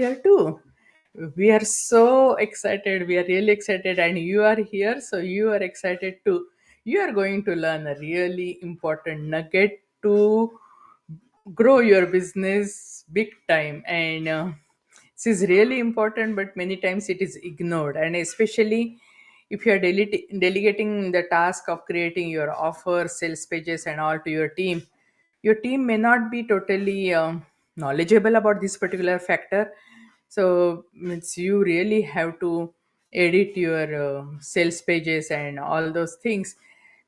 here too. We are so excited. We are really excited, and you are here, so you are excited too. You are going to learn a really important nugget to grow your business big time. And this is really important, but many times it is ignored. And especially if you are delegating the task of creating your offer, sales pages, and all to your team may not be totally knowledgeable about this particular factor. So means you really have to edit your sales pages and all those things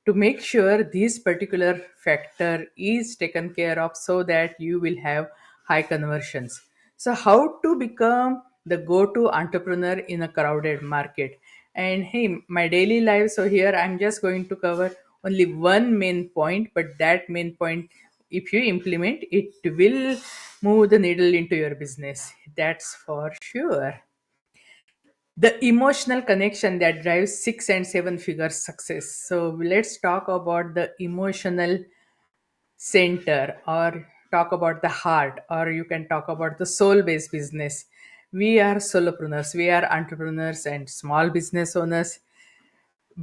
to make sure this particular factor is taken care of, so that you will have high conversions. So how to become the go-to entrepreneur in a crowded market? And hey, my daily life, so here I'm just going to cover only one main point, but that main point, if you implement it, will move the needle into your business, that's for sure. The emotional connection that drives 6 and 7 figure success. So let's talk about the emotional center, or talk about the heart, or you can talk about the soul based business. We are solopreneurs, we are entrepreneurs and small business owners.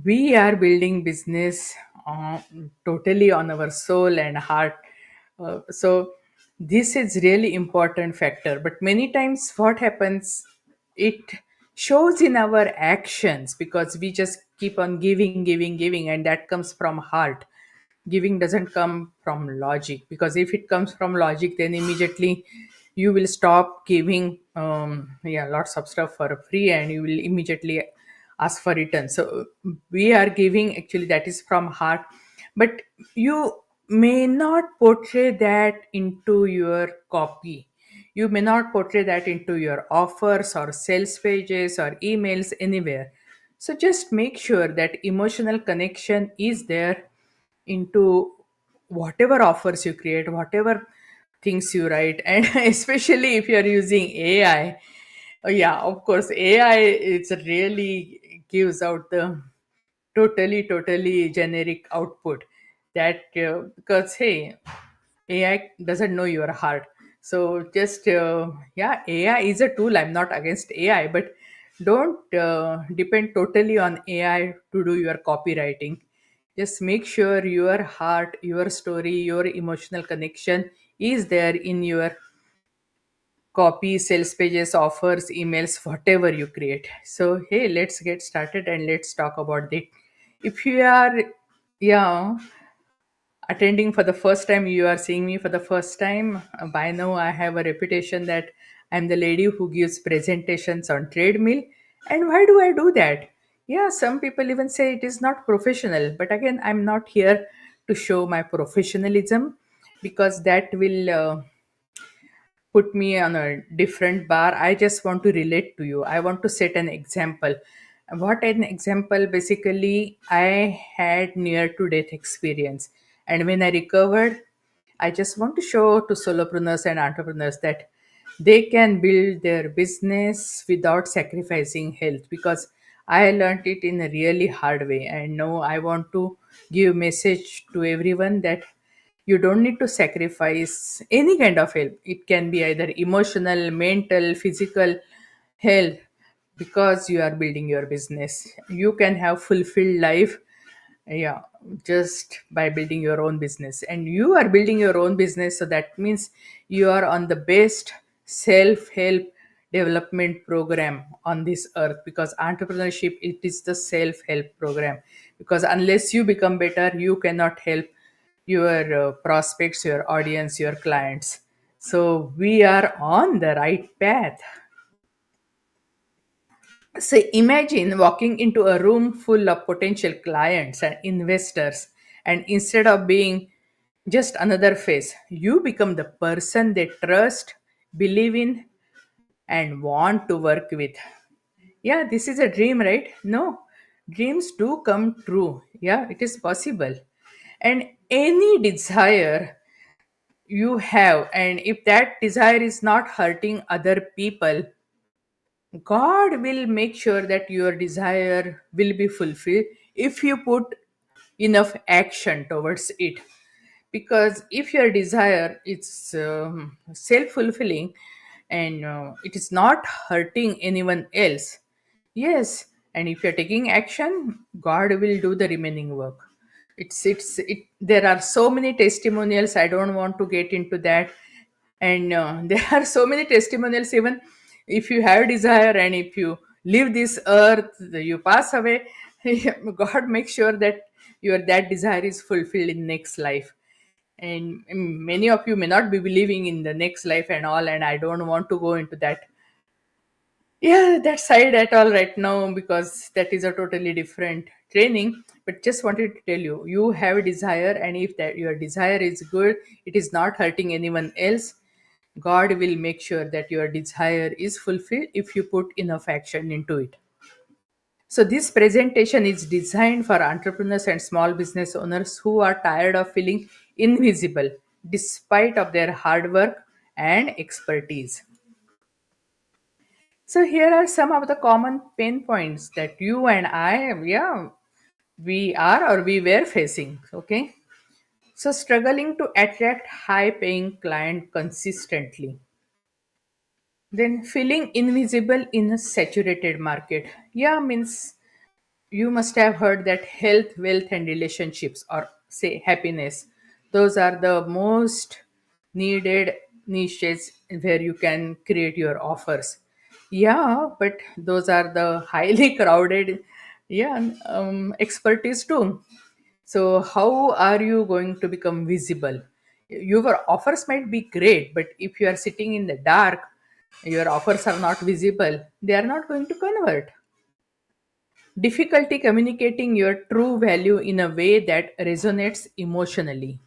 We are building business totally on our soul and heart. So this is really important factor, but many times what happens, it shows in our actions, because we just keep on giving, and that comes from heart. Giving doesn't come from logic, because if it comes from logic, then immediately you will stop giving yeah, lots of stuff for free, and you will immediately ask for return. So we are giving, actually that is from heart. But you may not portray that into your copy, you may not portray that into your offers or sales pages or emails, anywhere. So just make sure that emotional connection is there into whatever offers you create, whatever things you write. And especially if you are using AI, oh yeah, of course, AI, it's really gives out the totally generic output. That because hey, AI doesn't know your heart. So just yeah, AI is a tool. I'm not against AI, but don't depend totally on AI to do your copywriting. Just make sure your heart, your story, your emotional connection is there in your copy, sales pages, offers, emails, whatever you create. So hey, let's get started and let's talk about it. If you are, yeah, attending for the first time, you are seeing me for the first time, by now I have a reputation that I'm the lady who gives presentations on treadmill. And why do I do that? Yeah, some people even say it is not professional, but again, I'm not here to show my professionalism, because that will put me on a different bar. I just want to relate to you. I want to set an example. What an example? Basically, I had near to death experience. And when I recovered, I just want to show to solopreneurs and entrepreneurs that they can build their business without sacrificing health, because I learned it in a really hard way. And now I want to give message to everyone that you don't need to sacrifice any kind of help. It can be either emotional, mental, physical health, because you are building your business. You can have fulfilled life, yeah, just by building your own business. And you are building your own business, so that means you are on the best self-help development program on this earth, because entrepreneurship, it is the self-help program. Because unless you become better, you cannot help your prospects, your audience, your clients. So we are on the right path. So imagine walking into a room full of potential clients and investors, and instead of being just another face, you become the person they trust, believe in, and want to work with. Yeah, this is a dream, right? No, dreams do come true. Yeah, it is possible. And any desire you have, and if that desire is not hurting other people, God will make sure that your desire will be fulfilled if you put enough action towards it. Because if your desire is self fulfilling, and it is not hurting anyone else. Yes, and if you're taking action, God will do the remaining work. There are so many testimonials. I don't want to get into that, and there are so many testimonials. Even if you have desire and if you leave this earth, you pass away. God makes sure that your that desire is fulfilled in next life. And many of you may not be believing in the next life and all, and I don't want to go into that, yeah, that side at all right now, because that is a totally different training. But just wanted to tell you, you have a desire, and if that your desire is good, it is not hurting anyone else, God will make sure that your desire is fulfilled if you put enough action into it. So this presentation is designed for entrepreneurs and small business owners who are tired of feeling invisible despite of their hard work and expertise. So here are some of the common pain points that you and I, yeah, we are or we were facing. Okay. So struggling to attract high paying client consistently. Then feeling invisible in a saturated market. Yeah, means you must have heard that health, wealth, and relationships, or say happiness, those are the most needed niches where you can create your offers. Yeah, but those are the highly crowded, yeah, expertise too. So how are you going to become visible? Your offers might be great, but if you are sitting in the dark, your offers are not visible, they are not going to convert. Difficulty communicating your true value in a way that resonates emotionally.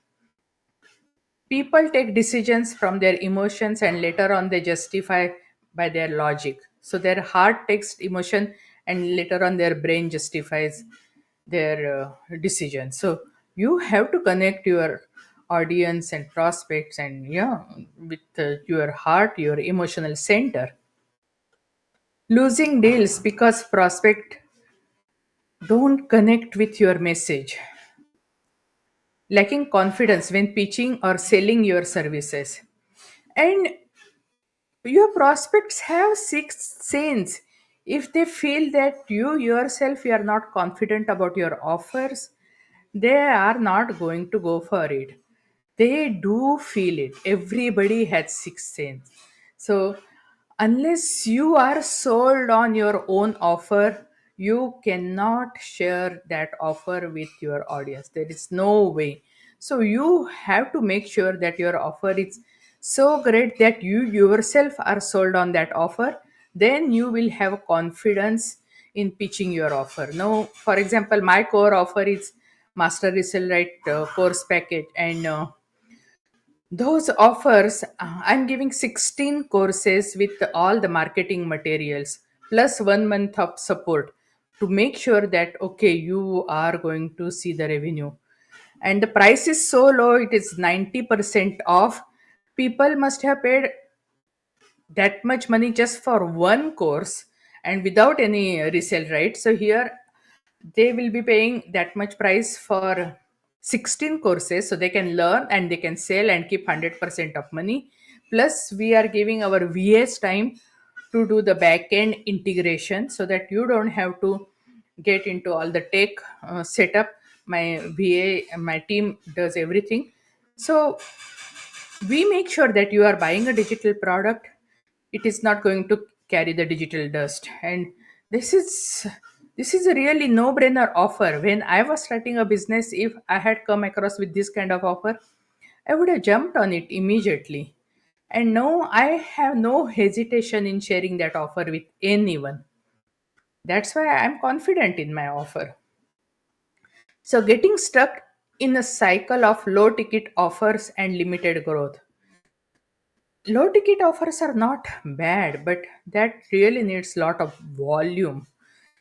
People take decisions from their emotions and later on they justify by their logic. So their heart takes emotion and later on their brain justifies their decision. So you have to connect your audience and prospects and yeah, with your heart, your emotional center. Losing deals because prospect don't connect with your message. Lacking confidence when pitching or selling your services. And your prospects have sixth sense. If they feel that you yourself you are not confident about your offers, they are not going to go for it. They do feel it. Everybody has sixth sense. So unless you are sold on your own offer, you cannot share that offer with your audience. There is no way. So you have to make sure that your offer is so great that you yourself are sold on that offer. Then you will have confidence in pitching your offer. Now, for example, my core offer is Master Resell Right course package, and those offers, I'm giving 16 courses with all the marketing materials plus 1 month of support to make sure that, okay, you are going to see the revenue. And the price is so low, it is 90% off. People must have paid that much money just for one course and without any resale, right? So here they will be paying that much price for 16 courses so they can learn and they can sell and keep 100% of money. Plus we are giving our VA's time to do the back end integration so that you don't have to get into all the tech setup. My VA, my team does everything. So we make sure that you are buying a digital product, it is not going to carry the digital dust. And this is this is a really no brainer offer. When I was starting a business, if I had come across with this kind of offer, I would have jumped on it immediately. And no, I have no hesitation in sharing that offer with anyone. That's why I'm confident in my offer. So getting stuck in a cycle of low ticket offers and limited growth. Low ticket offers are not bad, but that really needs a lot of volume.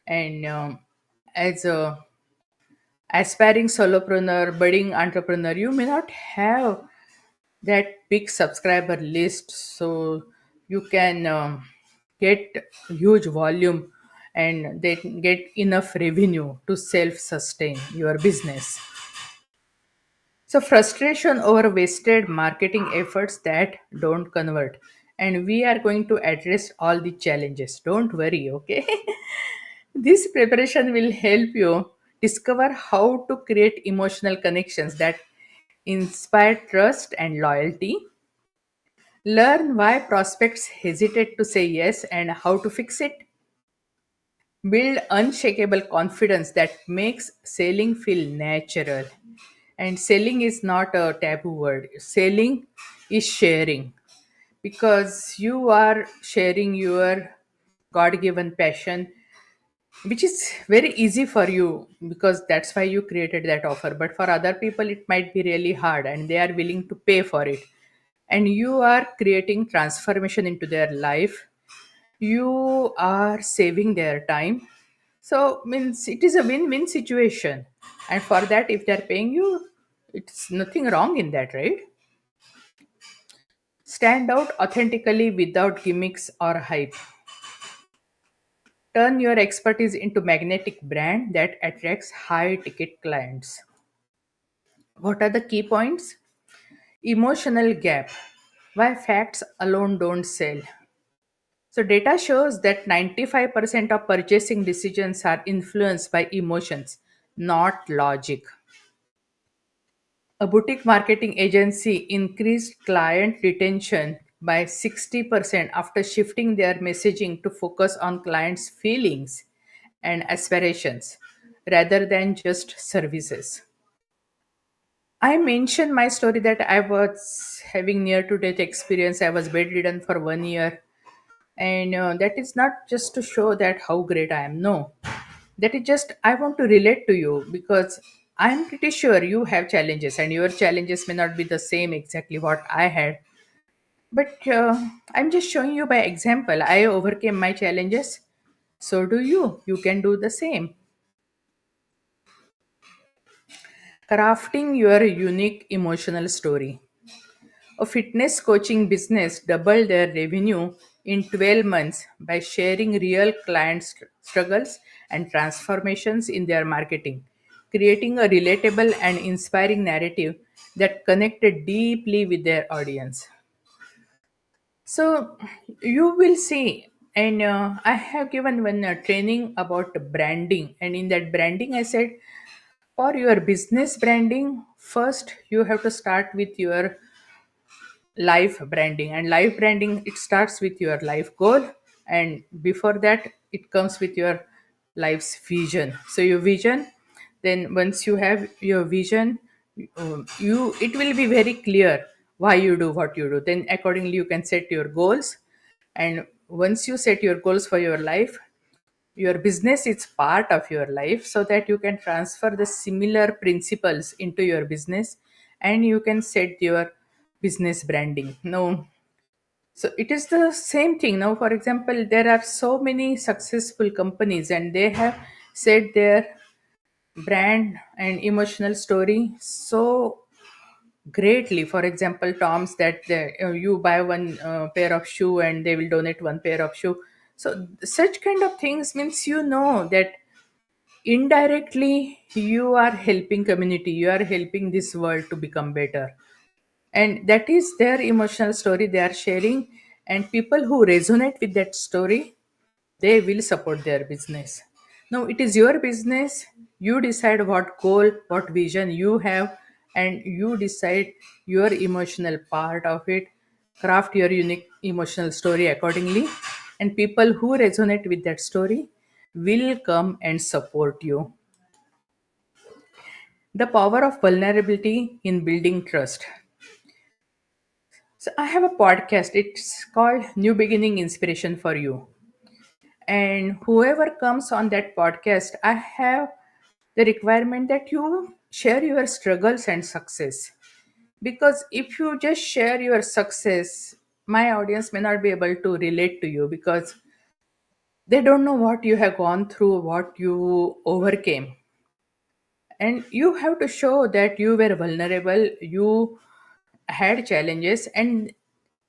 And as a aspiring solopreneur, budding entrepreneur, you may not have that big subscriber list, so you can get huge volume and they can get enough revenue to self sustain your business. So frustration over wasted marketing efforts that don't convert. and we are going to address all the challenges. Don't worry, okay? This preparation will help you discover how to create emotional connections that inspire trust and loyalty, learn why prospects hesitate to say yes and how to fix it, build unshakable confidence that makes selling feel natural. And selling is not a taboo word, selling is sharing, because you are sharing your God given passion, which is very easy for you because that's why you created that offer. But for other people, it might be really hard and they are willing to pay for it. And you are creating transformation into their life, you are saving their time. So, means it is a win win situation. And for that, if they're paying you, it's nothing wrong in that, right? Stand out authentically without gimmicks or hype. Turn your expertise into magnetic brand that attracts high ticket clients. What are the key points? Emotional gap. Why facts alone don't sell. So data shows that 95% of purchasing decisions are influenced by emotions, not logic. A boutique marketing agency increased client retention by 60% after shifting their messaging to focus on clients' feelings and aspirations rather than just services. I mentioned my story that I was having near to death experience. I was bedridden for 1 year, and that is not just to show that how great I am. No, that is just I want to relate to you because I'm pretty sure you have challenges, and your challenges may not be the same exactly what I had. But I'm just showing you by example. I overcame my challenges. So do you. You can do the same. Crafting your unique emotional story. A fitness coaching business doubled their revenue in 12 months by sharing real client struggles and transformations in their marketing, creating a relatable and inspiring narrative that connected deeply with their audience. So you will see, and I have given one training about branding, and in that branding, I said for your business branding, first you have to start with your life branding, and life branding it starts with your life goal, and before that it comes with your life's vision. So your vision, then once you have your vision, you it will be very clear why you do what you do, then accordingly you can set your goals. And once you set your goals for your life, your business is part of your life, so that you can transfer the similar principles into your business, and you can set your business branding. No, so it is the same thing. Now for example, there are so many successful companies and they have set their brand and emotional story so greatly. For example, Tom's, that you buy one pair of shoe and they will donate one pair of shoe. So such kind of things means that indirectly you are helping community, you are helping this world to become better, and that is their emotional story they are sharing. And people who resonate with that story, they will support their business. Now it is your business, you decide what goal, what vision you have, and you decide your emotional part of it. Craft your unique emotional story accordingly, and people who resonate with that story will come and support you. The power of vulnerability in building trust. So I have a podcast. It's called New Beginning Inspiration for You. And whoever comes on that podcast, I have the requirement that you share your struggles and success. Because if you just share your success, my audience may not be able to relate to you because they don't know what you have gone through, what you overcame. And you have to show that you were vulnerable, you had challenges, and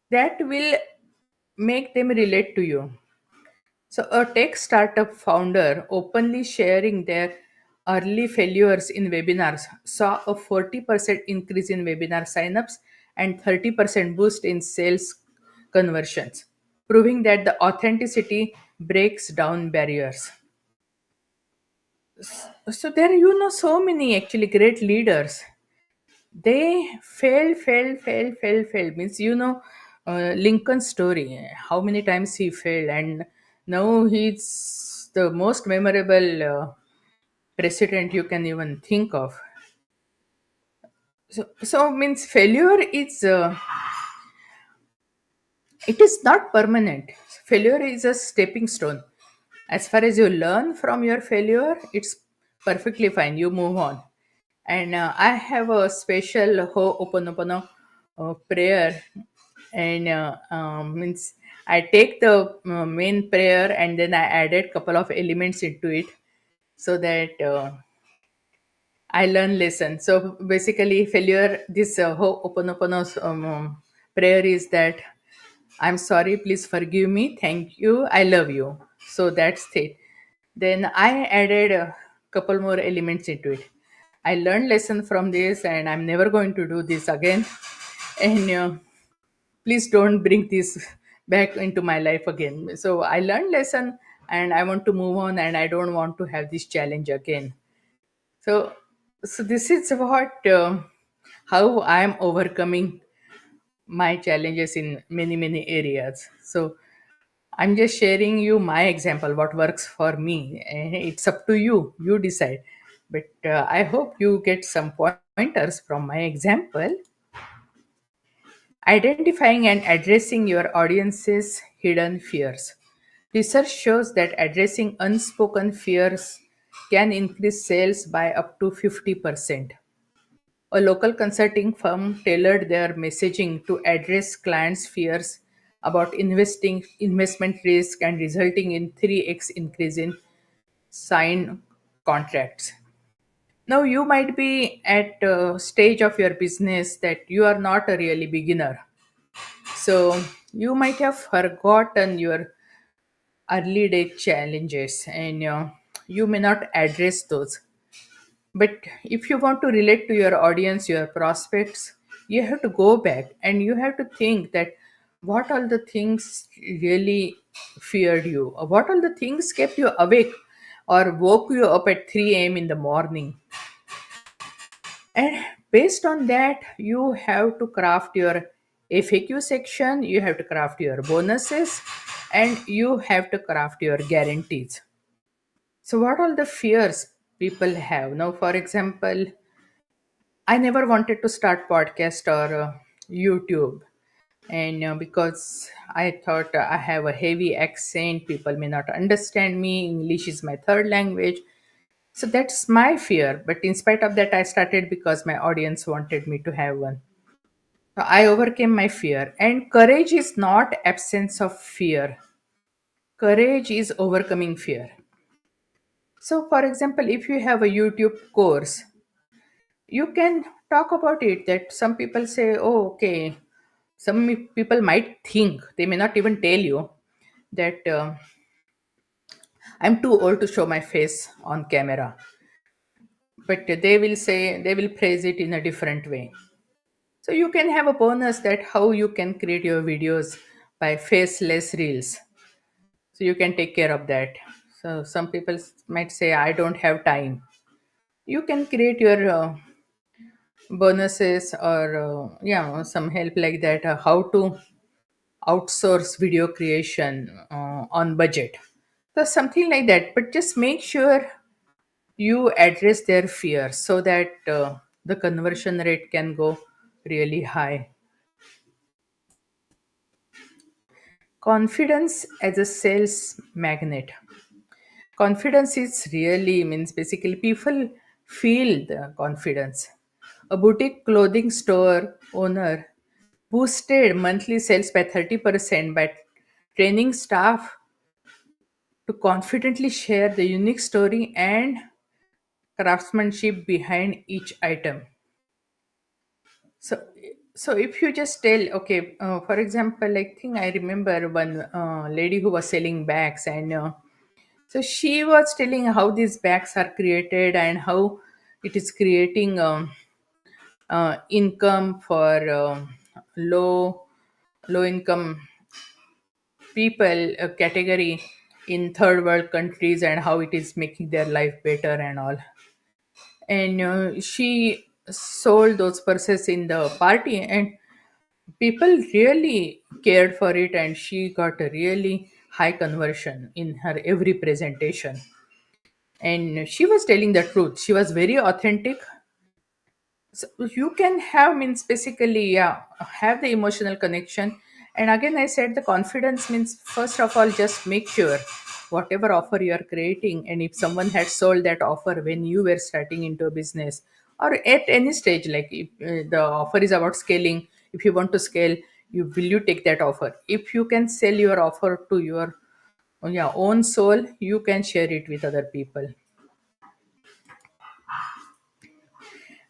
that will make them relate to you. So, a tech startup founder openly sharing their early failures in webinars saw a 40% increase in webinar signups and 30% boost in sales conversions, proving that the authenticity breaks down barriers. So there, so many actually great leaders. They failed. Means, Lincoln's story, how many times he failed, and now he's the most memorable president you can even think of. So means failure is it is not permanent. Failure is a stepping stone. As far as you learn from your failure, it's perfectly fine. You move on. And I have a special Ho'oponopono prayer, and means I take the main prayer and then I added couple of elements into it so that I learn lesson. So basically, failure. This Ho'oponopono prayer is that I'm sorry, please forgive me, thank you, I love you. So that's it. Then I added a couple more elements into it. I learned lesson from this, and I'm never going to do this again. And please don't bring this back into my life again. So I learned lesson, and I want to move on, and I don't want to have this challenge again. So, so this is what how I am overcoming my challenges in many areas. So I'm just sharing you my example, what works for me. It's up to you. You decide. But I hope you get some pointers from my example. Identifying and addressing your audience's hidden fears. Research shows that addressing unspoken fears can increase sales by up to 50%. A local consulting firm tailored their messaging to address clients' fears about investment risk and resulting in 3x increase in signed contracts. Now you might be at a stage of your business that you are not a really beginner. So you might have forgotten your early day challenges, and you may not address those. But if you want to relate to your audience, your prospects, you have to go back and you have to think that what all the things really feared you, or what all the things kept you awake or woke you up at 3 a.m. in the morning. And based on that, you have to craft your FAQ section, you have to craft your bonuses, and you have to craft your guarantees. So, what all the fears people have now? For example, I never wanted to start podcast or YouTube, and because I thought I have a heavy accent, people may not understand me. English is my third language, so that's my fear. But in spite of that, I started because my audience wanted me to have one. So I overcame my fear, and courage is not absence of fear. Courage is overcoming fear. So, for example, if you have a YouTube course, you can talk about it. That some people say, oh, okay, people might think, they may not even tell you that I'm too old to show my face on camera, but they will say, they will praise it in a different way. So you can have a bonus that how you can create your videos by faceless reels, so you can take care of that. So some people might say, I don't have time. You can create your bonuses or some help like that, how to outsource video creation on budget. So something like that, but just make sure you address their fear so that the conversion rate can go really high. Confidence as a sales magnet. Confidence is really means basically people feel the confidence. A boutique clothing store owner boosted monthly sales by 30% by training staff to confidently share the unique story and craftsmanship behind each item. So, so if you just tell, okay, for example, I think I remember one lady who was selling bags, and so she was telling how these bags are created and how it is creating income for low income people category in third world countries and how it is making their life better and all. And she sold those purses in the party, and people really cared for it, and she got a really high conversion in her every presentation. And she was telling the truth, she was very authentic. So you can have means basically, yeah, have the emotional connection. And again, I said the confidence means first of all, just make sure whatever offer you are creating, and if someone had sold that offer when you were starting into a business or at any stage, like if the offer is about scaling, if you want to scale, you will you take that offer. If you can sell your offer to your, yeah, own soul, you can share it with other people.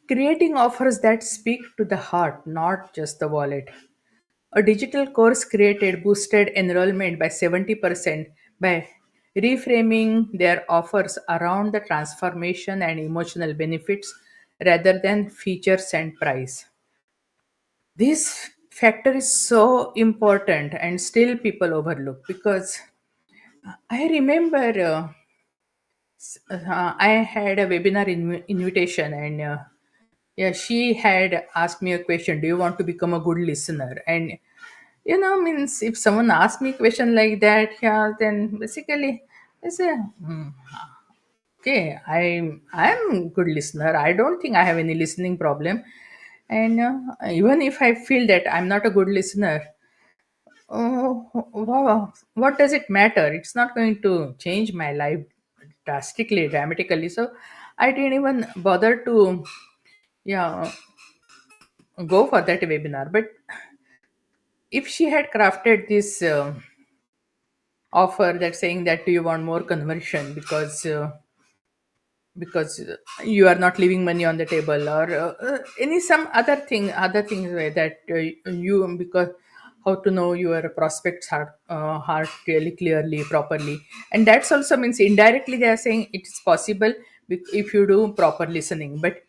Creating offers that speak to the heart, not just the wallet. A digital course created boosted enrollment by 70% by reframing their offers around the transformation and emotional benefits rather than features and price. This factor is so important and still people overlook because I remember I had a webinar invitation, and yeah, she had asked me a question, do you want to become a good listener? And means if someone asks me a question like that, yeah, then basically I say, okay, I'm good listener, I don't think I have any listening problem. And even if I feel that I'm not a good listener, oh, wow, what does it matter? It's not going to change my life dramatically. So I didn't even bother to, yeah, go for that webinar. But if she had crafted this offer that saying that, do you want more conversion because you are not leaving money on the table, or any some other things where that you, because how to know your prospects heart really clearly properly. And that's also means indirectly they are saying it's possible if you do proper listening. But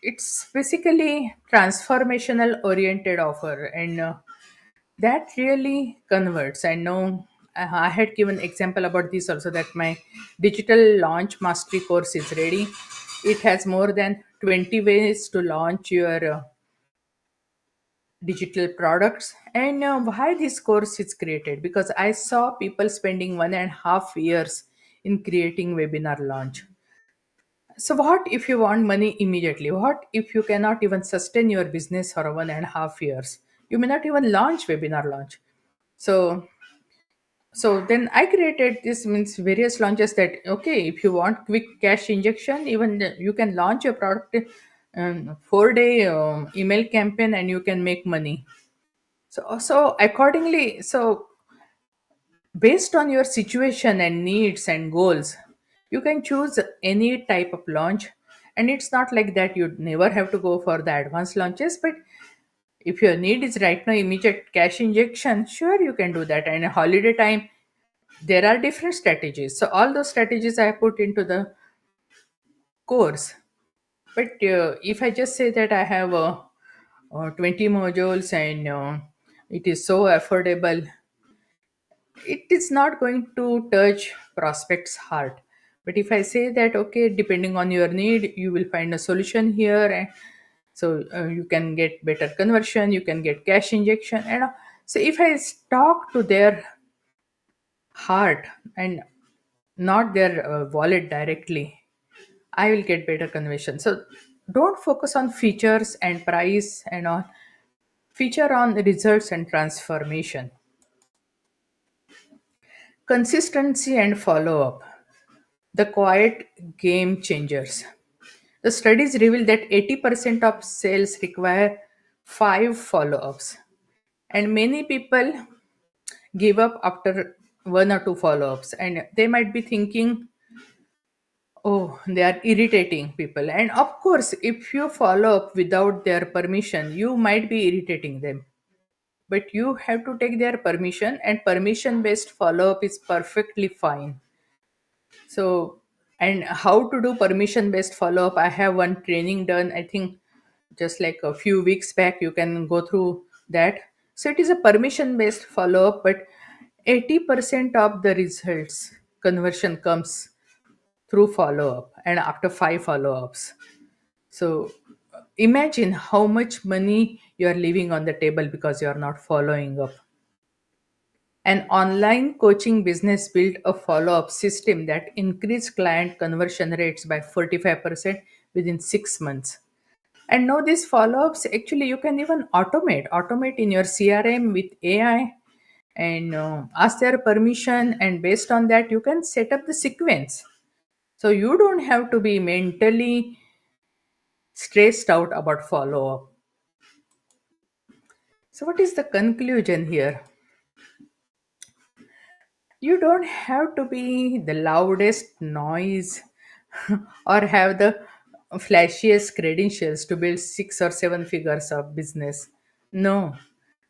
it's basically transformational oriented offer, and that really converts. I know I had given example about this also, that my digital launch mastery course is ready. It has more than 20 ways to launch your digital products. And why this course is created, because I saw people spending 1.5 years in creating webinar launch. So what if you want money immediately? What if you cannot even sustain your business for 1.5 years? You may not even launch webinar launch. So so then I created this means various launches that, okay, if you want quick cash injection, even you can launch your product 4-day email campaign and you can make money. So accordingly, so based on your situation and needs and goals, you can choose any type of launch. And it's not like that you never have to go for the advanced launches, but if your need is right now immediate cash injection, sure, you can do that. And a holiday time, there are different strategies. So all those strategies I put into the course. But if I just say that I have 20 modules and it is so affordable, it is not going to touch prospects heart. But if I say that, okay, depending on your need, you will find a solution here, and so you can get better conversion, you can get cash injection, and so if I talk to their heart and not their wallet directly, I will get better conversion. So don't focus on features and price and all. Feature on results and transformation. Consistency and follow up. The quiet game changers. The studies reveal that 80% of sales require 5 follow ups. And many people give up after 1 or 2 follow ups. And they might be thinking, oh, they are irritating people. And of course, if you follow up without their permission, you might be irritating them. But you have to take their permission, and permission based follow up is perfectly fine. So, and how to do permission based follow up? I have one training done, I think just like a few weeks back. You can go through that. So, it is a permission based follow up, but 80% of the results conversion comes through follow up and after 5 follow ups. So imagine how much money you are leaving on the table because you are not following up. An online coaching business built a follow up system that increased client conversion rates by 45% within 6 months. And now these follow ups actually you can even automate in your CRM with AI and ask their permission. And based on that, you can set up the sequence. So you don't have to be mentally stressed out about follow up. So, what is the conclusion here? You don't have to be the loudest noise or have the flashiest credentials to build 6 or 7 figures of business. No,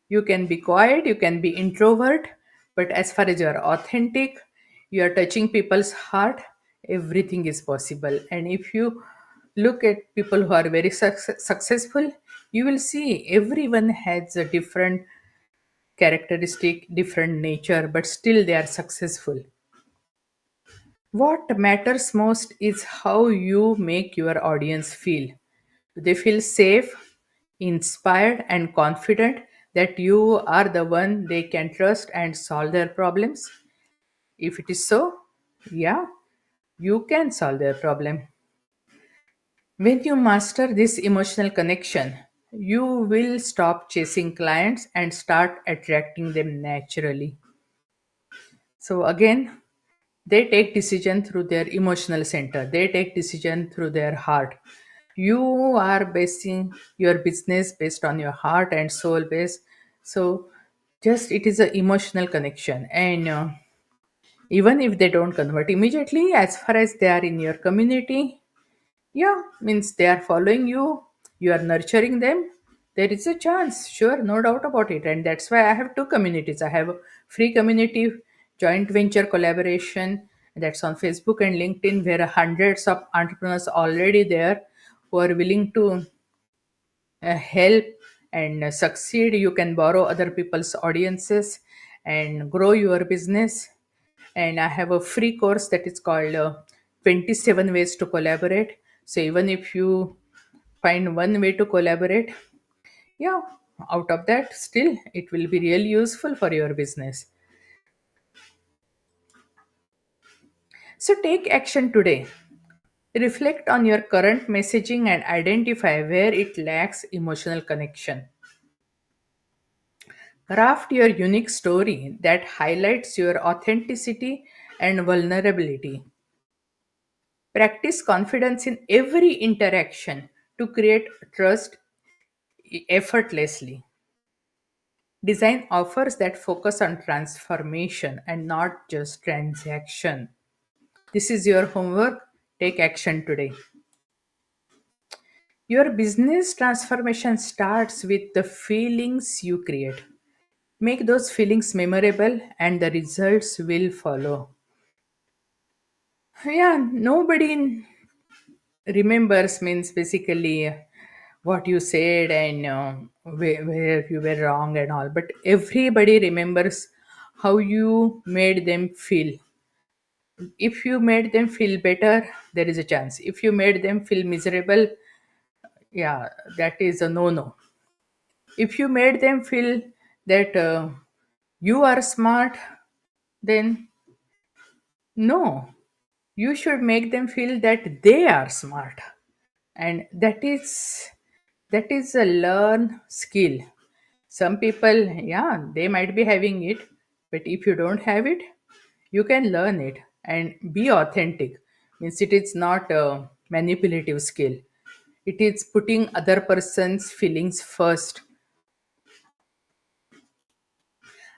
you can be quiet, you can be introvert, but as far as you are authentic, you are touching people's heart, everything is possible. And if you look at people who are very successful, you will see everyone has a different characteristic, different nature, but still they are successful. What matters most is how you make your audience feel. Do they feel safe, inspired, and confident that you are the one they can trust and solve their problems? If it is so, yeah, you can solve their problem. When you master this emotional connection, you will stop chasing clients and start attracting them naturally. So again, they take decision through their emotional center. They take decision through their heart. You are basing your business based on your heart and soul base. So just it is an emotional connection. And even if they don't convert immediately, as far as they are in your community, yeah, means they are following you, you are nurturing them. There is a chance, sure, no doubt about it. And that's why I have two communities. I have a free community, joint venture collaboration, that's on Facebook and LinkedIn, where hundreds of entrepreneurs already there who are willing to help and succeed. You can borrow other people's audiences and grow your business. And I have a free course that is called 27 ways to collaborate. So even if you find one way to collaborate, yeah, out of that still it will be really useful for your business. So take action today. Reflect on your current messaging and identify where it lacks emotional connection. Craft your unique story that highlights your authenticity and vulnerability. Practice confidence in every interaction to create trust effortlessly. Design offers that focus on transformation and not just transaction. This is your homework. Take action today. Your business transformation starts with the feelings you create. Make those feelings memorable and the results will follow. Yeah, nobody remembers means basically what you said and where you were wrong and all, but everybody remembers how you made them feel. If you made them feel better, there is a chance. If you made them feel miserable, yeah, that is a no no. If you made them feel that you are smart, then no, you should make them feel that they are smart. And that is a learn skill. Some people, yeah, they might be having it, but if you don't have it, you can learn it and be authentic. Means it is not a manipulative skill. It is putting other person's feelings first.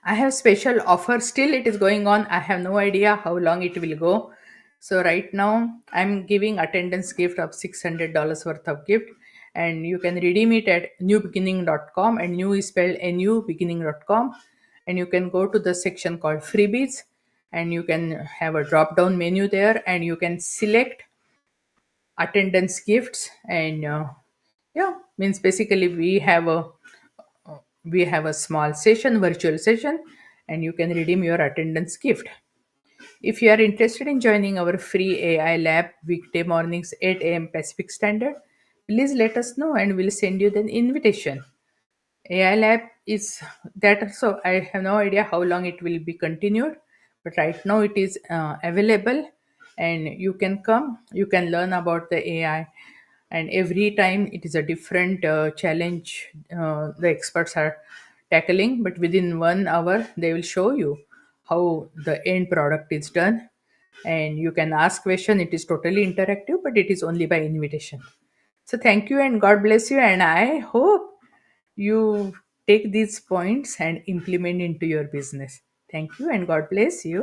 I have special offer. Still, it is going on. I have no idea how long it will go. So right now, I'm giving attendance gift of $600 worth of gift, and you can redeem it at newbeginning.com. And new is spelled nubeginning.com. And you can go to the section called freebies, and you can have a drop down menu there, and you can select attendance gifts. And yeah, means basically we have a small session, virtual session, and you can redeem your attendance gift. If you are interested in joining our free AI lab weekday mornings 8 a.m. Pacific Standard, please let us know and we'll send you the invitation. AI lab is that, so I have no idea how long it will be continued, but right now it is available, and you can come, you can learn about the AI, and every time it is a different challenge the experts are tackling, but within 1 hour they will show you how the end product is done, and you can ask question. It is totally interactive, but it is only by invitation. So thank you and God bless you, and I hope you take these points and implement into your business. Thank you and God bless you.